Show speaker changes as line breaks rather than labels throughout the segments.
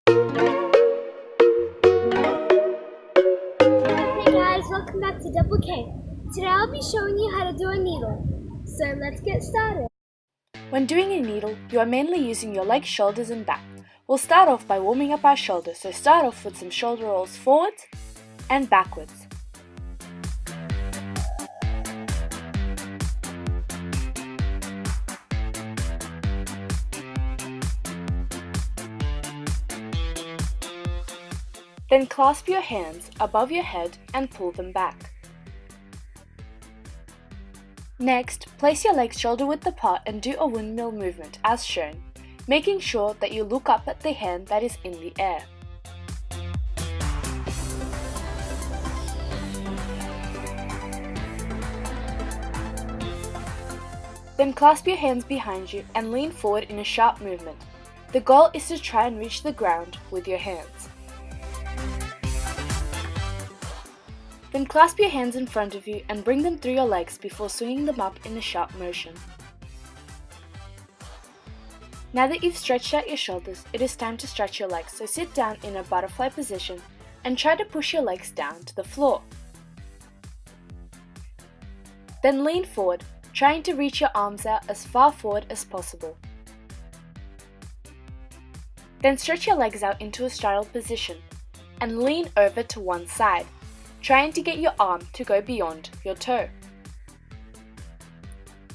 Hey guys, welcome back to Double K. Today I'll be showing you how to do a needle. So let's get started.
When doing a needle, you are mainly using your legs, shoulders and back. We'll start off by warming up our shoulders, so start off with some shoulder rolls forwards and backwards. Then clasp your hands above your head and pull them back. Next, place your legs shoulder width apart and do a windmill movement as shown, making sure that you look up at the hand that is in the air. Then clasp your hands behind you and lean forward in a sharp movement. The goal is to try and reach the ground with your hands. Then clasp your hands in front of you and bring them through your legs before swinging them up in a sharp motion. Now that you've stretched out your shoulders, it is time to stretch your legs, so sit down in a butterfly position and try to push your legs down to the floor. Then lean forward, trying to reach your arms out as far forward as possible. Then stretch your legs out into a straddle position and lean over to one side, trying to get your arm to go beyond your toe.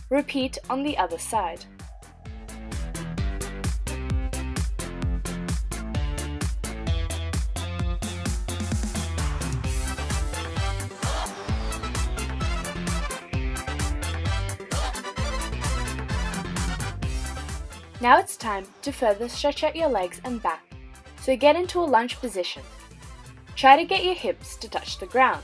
Repeat on the other side. Now it's time to further stretch out your legs and back, so get into a lunge position. Try to get your hips to touch the ground.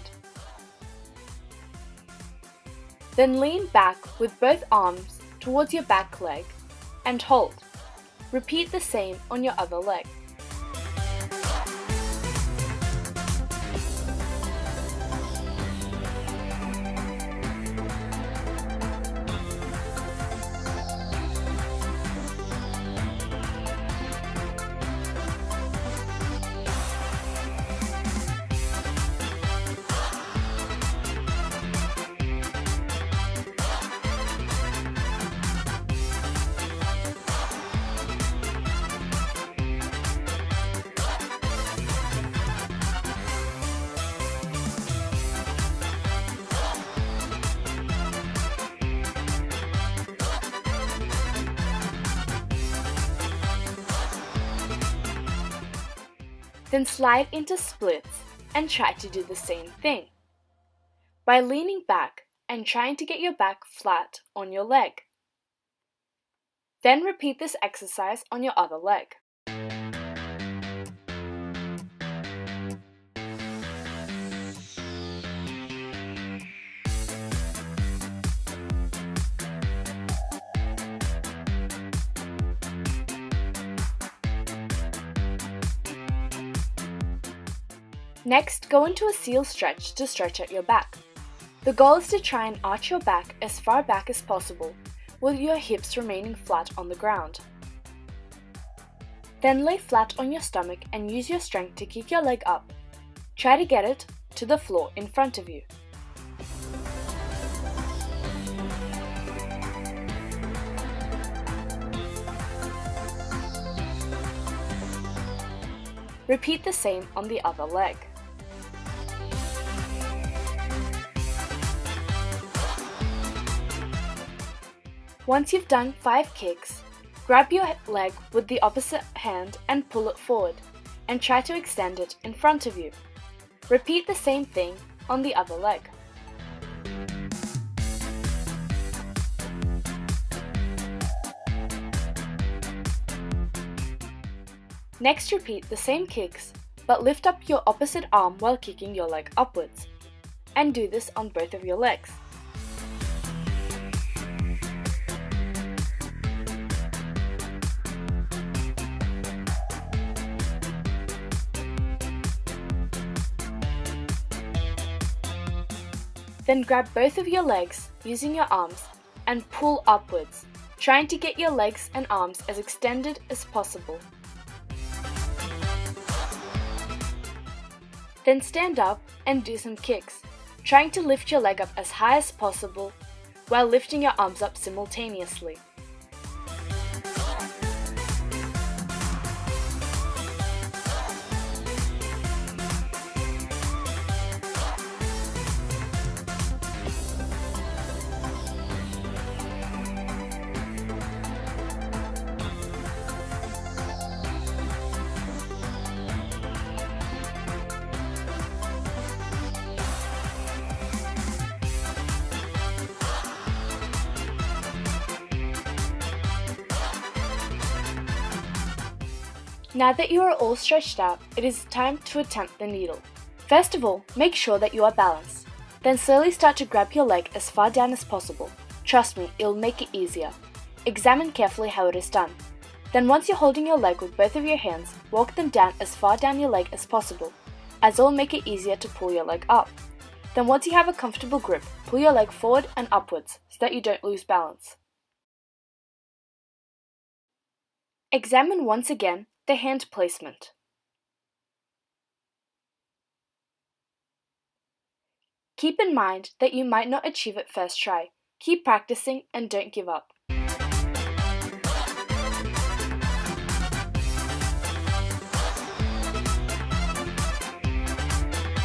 Then lean back with both arms towards your back leg and hold. Repeat the same on your other leg. Then slide into splits and try to do the same thing by leaning back and trying to get your back flat on your leg. Then repeat this exercise on your other leg. Next, go into a seal stretch to stretch out your back. The goal is to try and arch your back as far back as possible, with your hips remaining flat on the ground. Then lay flat on your stomach and use your strength to kick your leg up. Try to get it to the floor in front of you. Repeat the same on the other leg. Once you've done 5 kicks, grab your leg with the opposite hand and pull it forward, and try to extend it in front of you. Repeat the same thing on the other leg. Next, repeat the same kicks, but lift up your opposite arm while kicking your leg upwards, and do this on both of your legs. Then grab both of your legs using your arms and pull upwards, trying to get your legs and arms as extended as possible. Then stand up and do some kicks, trying to lift your leg up as high as possible while lifting your arms up simultaneously. Now that you are all stretched out, it is time to attempt the needle. First of all, make sure that you are balanced. Then slowly start to grab your leg as far down as possible. Trust me, it'll make it easier. Examine carefully how it is done. Then once you're holding your leg with both of your hands, walk them down as far down your leg as possible, as it will make it easier to pull your leg up. Then once you have a comfortable grip, pull your leg forward and upwards so that you don't lose balance. Examine once again the hand placement. Keep in mind that you might not achieve it first try. Keep practicing and don't give up.